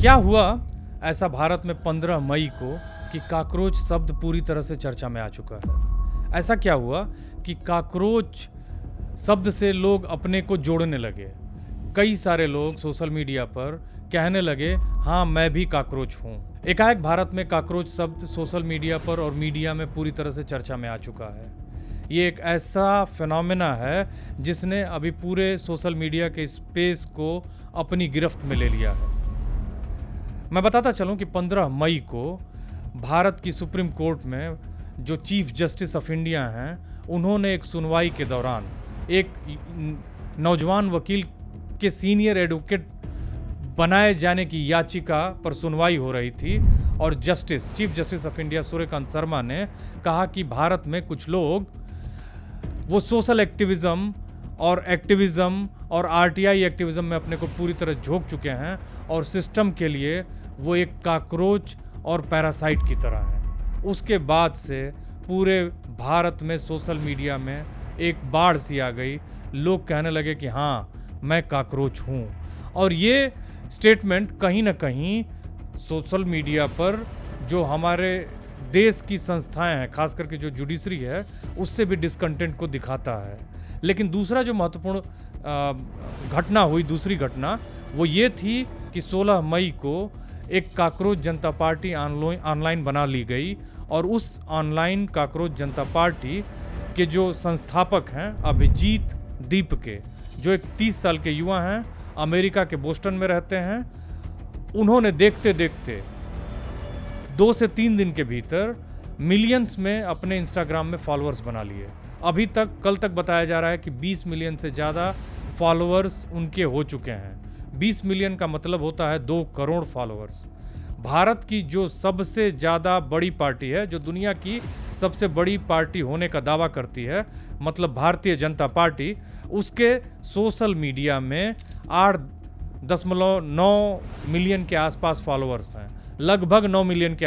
क्या हुआ ऐसा भारत में 15 मई को कि कॉकरोच शब्द पूरी तरह से चर्चा में आ चुका है? ऐसा क्या हुआ कि कॉकरोच शब्द से लोग अपने को जोड़ने लगे? कई सारे लोग सोशल मीडिया पर कहने लगे, हाँ मैं भी कॉकरोच हूँ। एकाएक भारत में कॉकरोच शब्द सोशल मीडिया पर और मीडिया में पूरी तरह से चर्चा में आ चुका है। ये एक ऐसा फिनोमेना है जिसने अभी पूरे सोशल मीडिया के स्पेस को अपनी गिरफ्त में ले लिया है। मैं बताता चलूं कि 15 मई को भारत की सुप्रीम कोर्ट में जो चीफ जस्टिस ऑफ इंडिया हैं, उन्होंने एक सुनवाई के दौरान एक नौजवान वकील के सीनियर एडवोकेट बनाए जाने की याचिका पर सुनवाई हो रही थी और chief justice of India Suryakant Sharma ने कहा कि भारत में कुछ लोग वो सोशल एक्टिविज्म और आरटीआई एक्टिविज्म में अपने को पूरी तरह झोंक चुके हैं और सिस्टम के लिए वो एक कॉकरोच और पैरासाइट की तरह हैं। उसके बाद से पूरे भारत में सोशल मीडिया में एक बाढ़ सी आ गई। लोग कहने लगे कि हाँ मैं कॉकरोच हूँ, और ये स्टेटमेंट कहीं ना कहीं सोशल मीडिया पर जो हमारे देश की संस्थाएं हैं, खास करके जो जुडिशरी है, उससे भी डिसकंटेंट को दिखाता है। लेकिन दूसरा जो महत्वपूर्ण घटना हुई, दूसरी घटना वो ये थी कि 16 मई को एक कॉकरोच जनता पार्टी ऑनलाइन बना ली गई और उस ऑनलाइन कॉकरोच जनता पार्टी के जो संस्थापक हैं अभिजीत दीपके, जो एक 30 साल के युवा हैं, अमेरिका के बोस्टन में रहते हैं, उन्होंने देखते देखते 2 से 3 दिन के भीतर मिलियंस में अपने इंस्टाग्राम में फॉलोअर्स बना लिए। अभी तक कल तक बताया जा रहा है कि 20 मिलियन से ज़्यादा फॉलोअर्स उनके हो चुके हैं। 20 मिलियन का मतलब होता है 2 करोड़ फॉलोअर्स। भारत की जो सबसे ज़्यादा बड़ी पार्टी है, जो दुनिया की सबसे बड़ी पार्टी होने का दावा करती है, मतलब भारतीय जनता पार्टी, उसके सोशल मीडिया में 8.9 मिलियन के आसपास फॉलोअर्स हैं, लगभग 9 मिलियन के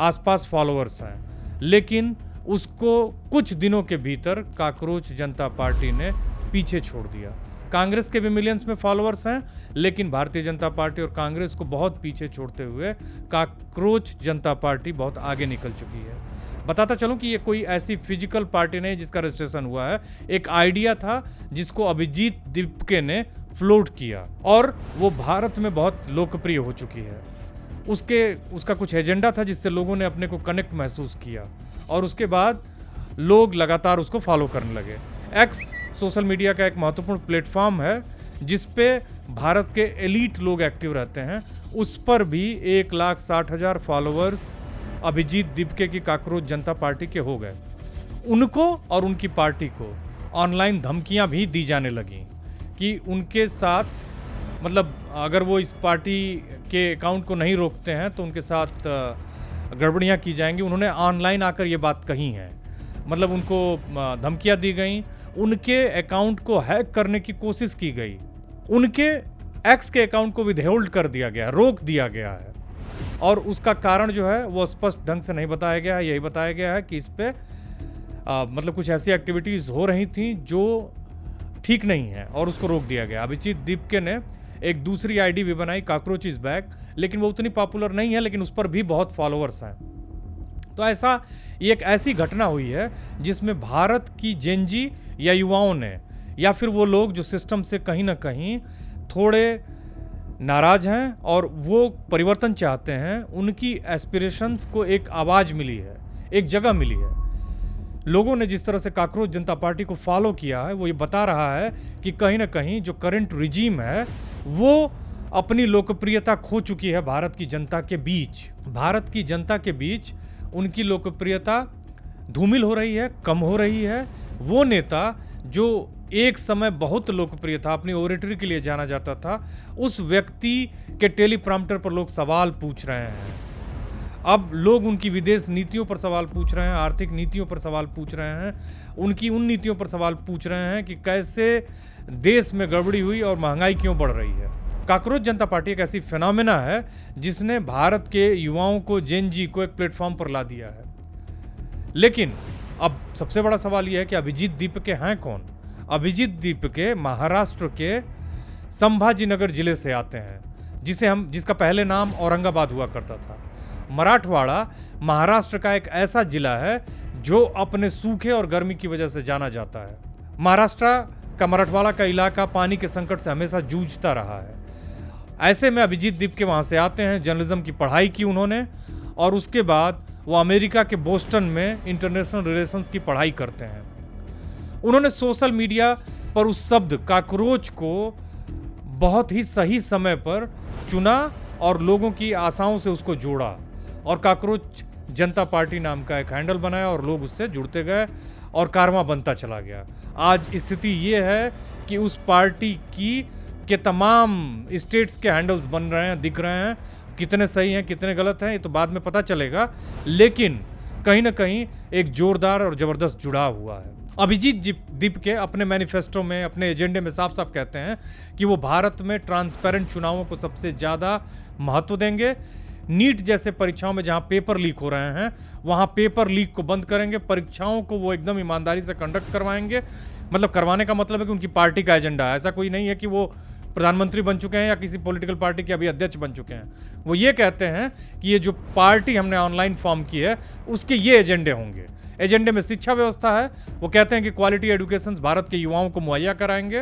आसपास फॉलोअर्स हैं। लेकिन उसको कुछ दिनों के भीतर कॉकरोच जनता पार्टी ने पीछे छोड़ दिया। कांग्रेस के भी मिलियंस में फॉलोअर्स हैं, लेकिन भारतीय जनता पार्टी और कांग्रेस को बहुत पीछे छोड़ते हुए कॉकरोच जनता पार्टी बहुत आगे निकल चुकी है। बताता चलूं कि ये कोई ऐसी फिजिकल पार्टी नहीं जिसका रजिस्ट्रेशन हुआ है। एक आइडिया था जिसको अभिजीत दीपके ने फ्लोट किया और वो भारत में बहुत लोकप्रिय हो चुकी है। उसका कुछ एजेंडा था जिससे लोगों ने अपने को कनेक्ट महसूस किया और उसके बाद लोग लगातार उसको फॉलो करने लगे। एक्स सोशल मीडिया का एक महत्वपूर्ण प्लेटफॉर्म है जिस पे भारत के एलीट लोग एक्टिव रहते हैं। उस पर भी 1,60,000 फॉलोअर्स अभिजीत दीपके की कॉकरोच जनता पार्टी के हो गए। उनको और उनकी पार्टी को ऑनलाइन धमकियां भी दी जाने लगी कि उनके साथ, मतलब अगर वो इस पार्टी के अकाउंट को नहीं रोकते हैं तो उनके साथ गड़बड़ियां की जाएंगी। उन्होंने ऑनलाइन आकर ये बात कही है, मतलब उनको धमकियां दी गई, उनके अकाउंट को हैक करने की कोशिश की गई, उनके एक्स के अकाउंट को विदहोल्ड कर दिया गया, रोक दिया गया है। और उसका कारण जो है वो स्पष्ट ढंग से नहीं बताया गया है। यही बताया गया है कि इस पे मतलब कुछ ऐसी एक्टिविटीज़ हो रही थी जो ठीक नहीं है और उसको रोक दिया गया। अभिजीत दीपके ने एक दूसरी आईडी भी बनाई, कॉकरोच इज बैक, लेकिन वो उतनी पॉपुलर नहीं है, लेकिन उस पर भी बहुत फॉलोअर्स हैं। तो ये एक ऐसी घटना हुई है जिसमें भारत की जेनजी या युवाओं ने, या फिर वो लोग जो सिस्टम से कहीं ना कहीं थोड़े नाराज हैं और वो परिवर्तन चाहते हैं, उनकी एस्पिरेशंस को एक आवाज़ मिली है, एक जगह मिली है। लोगों ने जिस तरह से कॉकरोच जनता पार्टी को फॉलो किया है वो ये बता रहा है कि कहीं ना कहीं जो करंट रिजीम है वो अपनी लोकप्रियता खो चुकी है भारत की जनता के बीच। भारत की जनता के बीच उनकी लोकप्रियता धूमिल हो रही है, कम हो रही है। वो नेता जो एक समय बहुत लोकप्रिय था, अपनी ओरेटरी के लिए जाना जाता था, उस व्यक्ति के टेलीप्रॉम्प्टर पर लोग सवाल पूछ रहे हैं। अब लोग उनकी विदेश नीतियों पर सवाल पूछ रहे हैं, आर्थिक नीतियों पर सवाल पूछ रहे हैं, उनकी उन नीतियों पर सवाल पूछ रहे हैं कि कैसे देश में गड़बड़ी हुई और महंगाई क्यों बढ़ रही है। कॉकरोच जनता पार्टी एक ऐसी फिनोमेना है जिसने भारत के युवाओं को, जेन जी को एक प्लेटफॉर्म पर ला दिया है। लेकिन अब सबसे बड़ा सवाल यह है कि अभिजीत दीपके हैं कौन? अभिजीत दीपके महाराष्ट्र के संभाजीनगर जिले से आते हैं, जिसका पहले औरंगाबाद औरंगाबाद हुआ करता था। मराठवाड़ा महाराष्ट्र का एक ऐसा जिला है जो अपने सूखे और गर्मी की वजह से जाना जाता है। महाराष्ट्र का मराठवाड़ा का इलाका पानी के संकट से हमेशा जूझता रहा है। ऐसे में अभिजीत दीपके वहाँ से आते हैं, जर्नलिज्म की पढ़ाई की उन्होंने, और उसके बाद वो अमेरिका के बोस्टन में इंटरनेशनल रिलेशंस की पढ़ाई करते हैं। उन्होंने सोशल मीडिया पर उस शब्द काकरोच को बहुत ही सही समय पर चुना और लोगों की आशाओं से उसको जोड़ा, और काकरोच जनता पार्टी नाम का एक हैंडल बनाया और लोग उससे जुड़ते गए और कारवां बनता चला गया। आज स्थिति ये है कि उस पार्टी के तमाम स्टेट्स के हैंडल्स बन रहे हैं, दिख रहे हैं। कितने सही हैं कितने गलत हैं ये तो बाद में पता चलेगा, लेकिन कहीं ना कहीं एक जोरदार और ज़बरदस्त जुड़ाव हुआ है। अभिजीत दीपके अपने मैनिफेस्टो में, अपने एजेंडे में साफ साफ कहते हैं कि वो भारत में ट्रांसपेरेंट चुनावों को सबसे ज़्यादा महत्व देंगे। नीट जैसे परीक्षाओं में जहां पेपर लीक हो रहे हैं वहां पेपर लीक को बंद करेंगे। परीक्षाओं को वो एकदम ईमानदारी से कंडक्ट करवाएंगे। मतलब करवाने का मतलब है कि उनकी पार्टी का एजेंडा है। ऐसा कोई नहीं है कि वो प्रधानमंत्री बन चुके हैं या किसी पॉलिटिकल पार्टी के अभी अध्यक्ष बन चुके हैं। वो ये कहते हैं कि ये जो पार्टी हमने ऑनलाइन फॉर्म की है उसके ये एजेंडे होंगे। एजेंडे में शिक्षा व्यवस्था है। वो कहते हैं कि क्वालिटी एजुकेशन भारत के युवाओं को मुहैया कराएंगे।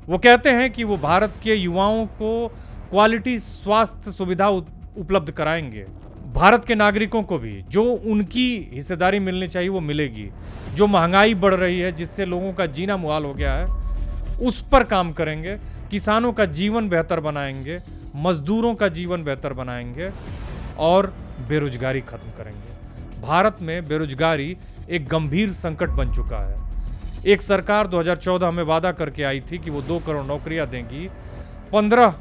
वो कहते हैं कि वो भारत के युवाओं को क्वालिटी स्वास्थ्य सुविधा उपलब्ध कराएंगे। भारत के नागरिकों को भी जो उनकी हिस्सेदारी मिलनी चाहिए वो मिलेगी। जो महंगाई बढ़ रही है जिससे लोगों का जीना मुहाल हो गया है उस पर काम करेंगे। किसानों का जीवन बेहतर बनाएंगे, मजदूरों का जीवन बेहतर बनाएंगे और बेरोजगारी खत्म करेंगे। भारत में बेरोजगारी एक गंभीर संकट बन चुका है। एक सरकार 2014 में वादा करके आई थी कि वो 2 करोड़ नौकरियां देंगी, 15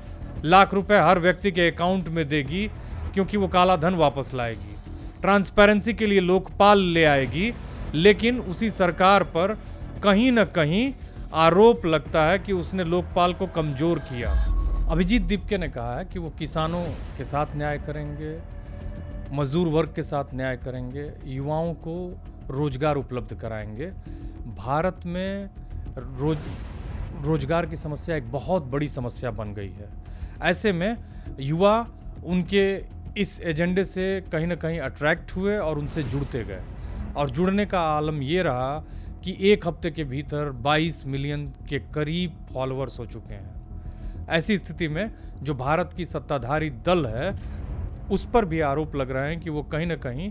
लाख रुपए हर व्यक्ति के अकाउंट में देगी क्योंकि वो काला धन वापस लाएगी, ट्रांसपेरेंसी के लिए लोकपाल ले आएगी। लेकिन उसी सरकार पर कहीं ना कहीं आरोप लगता है कि उसने लोकपाल को कमजोर किया। अभिजीत दीपके ने कहा है कि वो किसानों के साथ न्याय करेंगे, मजदूर वर्ग के साथ न्याय करेंगे, युवाओं को रोजगार उपलब्ध कराएंगे। भारत में रोजगार की समस्या एक बहुत बड़ी समस्या बन गई है। ऐसे में युवा उनके इस एजेंडे से कहीं ना कहीं अट्रैक्ट हुए और उनसे जुड़ते गए, और जुड़ने का आलम ये रहा कि 1 हफ्ते के भीतर 22 मिलियन के करीब फॉलोअर्स हो चुके हैं। ऐसी स्थिति में जो भारत की सत्ताधारी दल है उस पर भी आरोप लग रहे हैं कि वो कहीं ना कहीं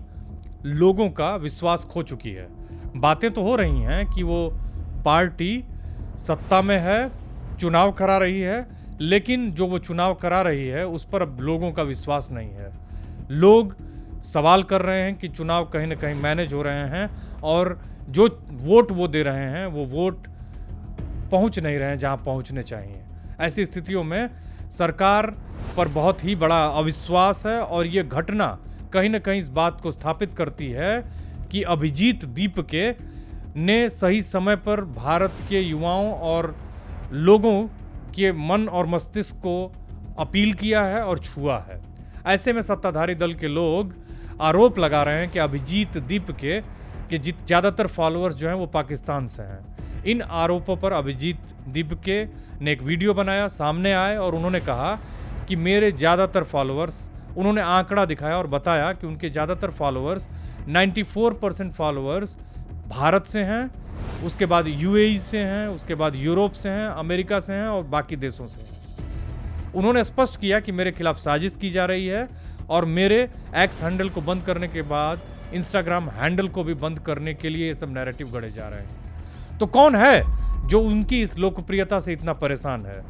लोगों का विश्वास खो चुकी है। बातें तो हो रही हैं कि वो पार्टी सत्ता में है, चुनाव करा रही है, लेकिन जो वो चुनाव करा रही है उस पर अब लोगों का विश्वास नहीं है। लोग सवाल कर रहे हैं कि चुनाव कहीं ना कहीं मैनेज हो रहे हैं और जो वोट वो दे रहे हैं वो वोट पहुंच नहीं रहे हैं जहां पहुंचने चाहिए। ऐसी स्थितियों में सरकार पर बहुत ही बड़ा अविश्वास है, और ये घटना कहीं ना कहीं इस बात को स्थापित करती है कि अभिजीत दीपके ने सही समय पर भारत के युवाओं और लोगों के मन और मस्तिष्क को अपील किया है और छुआ है। ऐसे में सत्ताधारी दल के लोग आरोप लगा रहे हैं कि अभिजीत दीपके के ज़्यादातर फॉलोअर्स जो हैं वो पाकिस्तान से हैं। इन आरोपों पर अभिजीत दीपके ने एक वीडियो बनाया, सामने आए और उन्होंने कहा कि मेरे ज़्यादातर फॉलोअर्स, उन्होंने आंकड़ा दिखाया और बताया कि उनके ज़्यादातर फॉलोअर्स 94% फॉलोअर्स भारत से हैं, उसके बाद यूएई से हैं, उसके बाद यूरोप से हैं, अमेरिका से हैं और बाकी देशों से हैं। उन्होंने स्पष्ट किया कि मेरे खिलाफ साजिश की जा रही है और मेरे एक्स हैंडल को बंद करने के बाद इंस्टाग्राम हैंडल को भी बंद करने के लिए ये सब नैरेटिव गढ़े जा रहे हैं। तो कौन है जो उनकी इस लोकप्रियता से इतना परेशान है?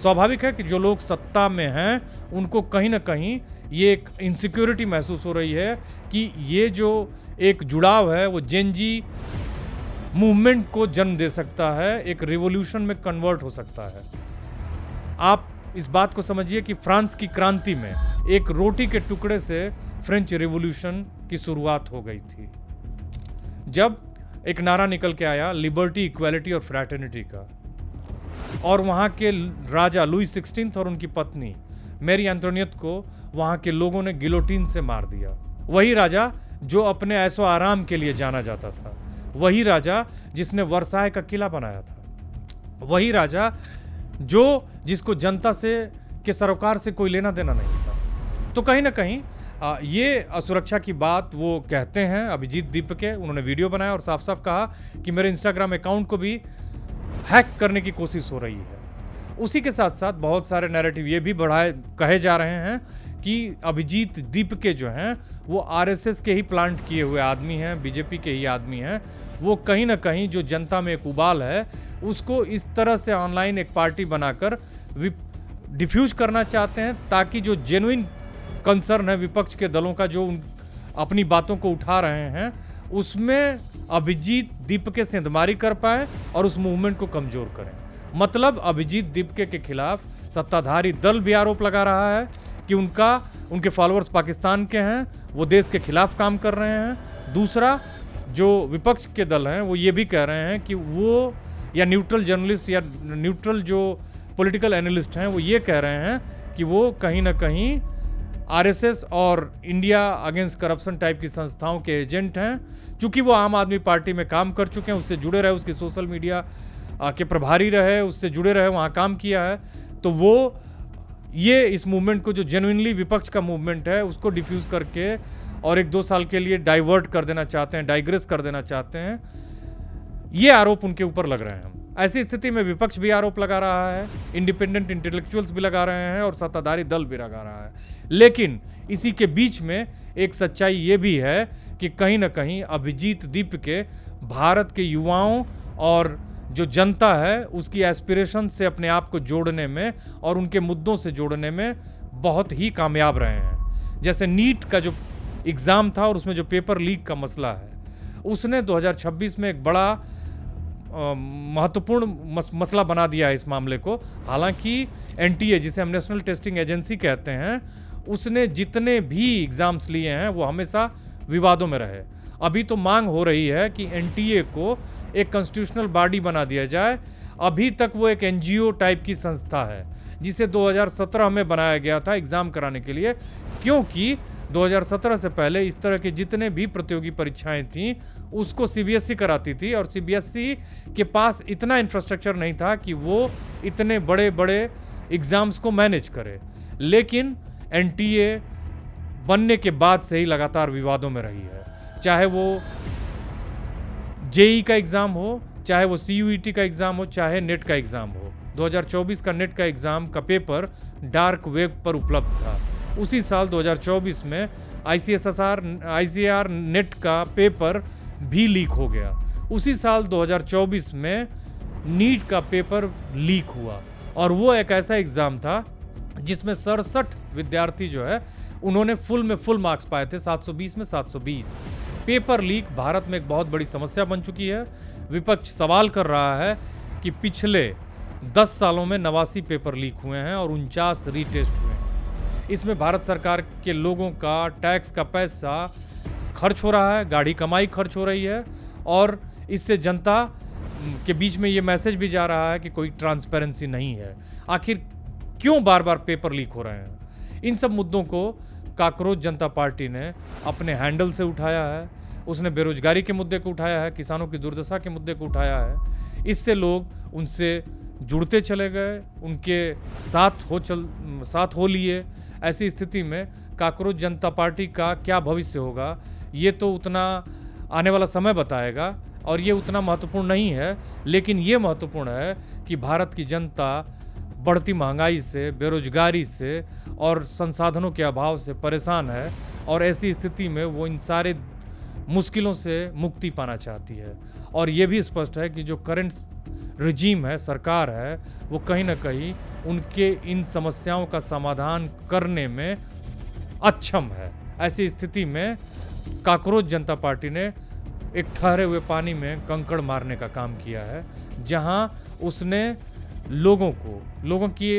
स्वाभाविक है कि जो लोग सत्ता में हैं उनको कहीं ना कहीं ये एक इनसिक्योरिटी महसूस हो रही है कि ये जो एक जुड़ाव है वो जेनजी मूवमेंट को जन्म दे सकता है, एक रिवॉल्यूशन में कन्वर्ट हो सकता है। आप इस बात को समझिए कि फ्रांस की क्रांति में एक रोटी के टुकड़े से फ्रेंच रिवॉल्यूशन की शुरुआत हो गई थी, जब एक नारा निकल के आया लिबर्टी, इक्वालिटी और फ्रैटर्निटी का, और वहाँ के राजा लुई 16 और उनकी पत्नी मैरी एंटोनियट को वहाँ के लोगों ने गिलोटीन से मार दिया। वही राजा जो अपने ऐशो आराम के लिए जाना जाता था, वही राजा जिसने वर्साय का किला बनाया था, वही राजा जिसको जनता से के सरोकार से कोई लेना देना नहीं था। तो कहीं ना कहीं ये असुरक्षा की बात वो कहते हैं अभिजीत दीपके। उन्होंने वीडियो बनाया और साफ साफ कहा कि मेरे इंस्टाग्राम अकाउंट को भी हैक करने की कोशिश हो रही है। उसी के साथ साथ बहुत सारे नैरेटिव ये भी कहे जा रहे हैं कि अभिजीत दीपके जो हैं वो आरएसएस के ही प्लांट किए हुए आदमी हैं, बीजेपी के ही आदमी हैं। वो कहीं ना कहीं जो जनता में एक उबाल है उसको इस तरह से ऑनलाइन एक पार्टी बनाकर डिफ्यूज करना चाहते हैं, ताकि जो जेन्युइन कंसर्न है विपक्ष के दलों का, जो अपनी बातों को उठा रहे हैं, उसमें अभिजीत दीपके सेंधमारी कर पाए और उस मूवमेंट को कमजोर करें। मतलब अभिजीत दीपके के खिलाफ सत्ताधारी दल भी आरोप लगा रहा है कि उनके फॉलोअर्स पाकिस्तान के हैं, वो देश के खिलाफ काम कर रहे हैं। दूसरा, जो विपक्ष के दल हैं वो ये भी कह रहे हैं कि वो, या न्यूट्रल जर्नलिस्ट या न्यूट्रल जो पॉलिटिकल एनालिस्ट हैं, वो ये कह रहे हैं कि वो कहीं ना कहीं आरएसएस और इंडिया अगेंस्ट करप्शन टाइप की संस्थाओं के एजेंट हैं। चूंकि वो आम आदमी पार्टी में काम कर चुके हैं, उससे जुड़े रहे, उसके सोशल मीडिया के प्रभारी रहे, उससे जुड़े रहे, वहाँ काम किया है, तो वो ये इस मूवमेंट को, जो जेन्युइनली विपक्ष का मूवमेंट है, उसको डिफ्यूज करके और 1-2 साल के लिए डाइवर्ट कर देना चाहते हैं, डाइग्रेस कर देना चाहते हैं। ये आरोप उनके ऊपर लग रहे हैं। ऐसी स्थिति में विपक्ष भी आरोप लगा रहा है, इंडिपेंडेंट इंटेलेक्चुअल्स भी लगा रहे हैं और सत्ताधारी दल भी लगा रहा है। लेकिन इसी के बीच में एक सच्चाई ये भी है कि कहीं ना कहीं अभिजीत दीपके भारत के युवाओं और जो जनता है उसकी एस्पिरेशन से अपने आप को जोड़ने में और उनके मुद्दों से जोड़ने में बहुत ही कामयाब रहे हैं। जैसे नीट का जो एग्ज़ाम था और उसमें जो पेपर लीक का मसला है, उसने 2026 में एक बड़ा महत्वपूर्ण मसला बना दिया है इस मामले को। हालांकि एनटीए, जिसे हम नेशनल टेस्टिंग एजेंसी कहते हैं, उसने जितने भी एग्ज़ाम्स लिए हैं वो हमेशा विवादों में रहे। अभी तो मांग हो रही है कि एनटीए को एक कॉन्स्टिट्यूशनल बॉडी बना दिया जाए। अभी तक वो एक एनजीओ टाइप की संस्था है जिसे 2017 में बनाया गया था एग्ज़ाम कराने के लिए, क्योंकि 2017 से पहले इस तरह के जितने भी प्रतियोगी परीक्षाएं थीं उसको सीबीएसई कराती थी और सीबीएसई के पास इतना इंफ्रास्ट्रक्चर नहीं था कि वो इतने बड़े बड़े एग्ज़ाम्स को मैनेज करे। लेकिन एनटीए बनने के बाद से ही लगातार विवादों में रही है, चाहे वो जेई का एग्ज़ाम हो, चाहे वो सीयूईटी का एग्ज़ाम हो, चाहे नेट का एग्ज़ाम हो। 2024 का नेट का एग्ज़ाम का पेपर डार्क वेब पर उपलब्ध था। उसी साल 2024 में आईसीएआर नेट का पेपर भी लीक हो गया। उसी साल 2024 में नीट का पेपर लीक हुआ और वो एक ऐसा एग्ज़ाम था जिसमें 67 विद्यार्थी जो है उन्होंने फुल मार्क्स पाए थे, 720 में 720। पेपर लीक भारत में एक बहुत बड़ी समस्या बन चुकी है। विपक्ष सवाल कर रहा है कि पिछले 10 सालों में 89 पेपर लीक हुए हैं और 49 रीटेस्ट हुए हैं। इसमें भारत सरकार के लोगों का टैक्स का पैसा खर्च हो रहा है, गाढ़ी कमाई खर्च हो रही है और इससे जनता के बीच में ये मैसेज भी जा रहा है कि कोई ट्रांसपेरेंसी नहीं है। आखिर क्यों बार बार पेपर लीक हो रहे हैं? इन सब मुद्दों को काकरोच जनता पार्टी ने अपने हैंडल से उठाया है। उसने बेरोजगारी के मुद्दे को उठाया है, किसानों की दुर्दशा के मुद्दे को उठाया है। इससे लोग उनसे जुड़ते चले गए, उनके साथ हो लिए। ऐसी स्थिति में काकरोच जनता पार्टी का क्या भविष्य होगा ये तो उतना आने वाला समय बताएगा और ये उतना महत्वपूर्ण नहीं है। लेकिन ये महत्वपूर्ण है कि भारत की जनता बढ़ती महंगाई से, बेरोजगारी से और संसाधनों के अभाव से परेशान है और ऐसी स्थिति में वो इन सारे मुश्किलों से मुक्ति पाना चाहती है। और ये भी स्पष्ट है कि जो करंट रिजीम है, सरकार है, वो कहीं ना कहीं उनके इन समस्याओं का समाधान करने में अक्षम है। ऐसी स्थिति में काकरोच जनता पार्टी ने एक ठहरे हुए पानी में कंकड़ मारने का काम किया है, जहां उसने लोगों की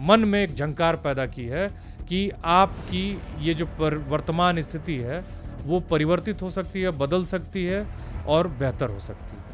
मन में एक झंकार पैदा की है कि आपकी ये जो वर्तमान स्थिति है वो परिवर्तित हो सकती है, बदल सकती है और बेहतर हो सकती है।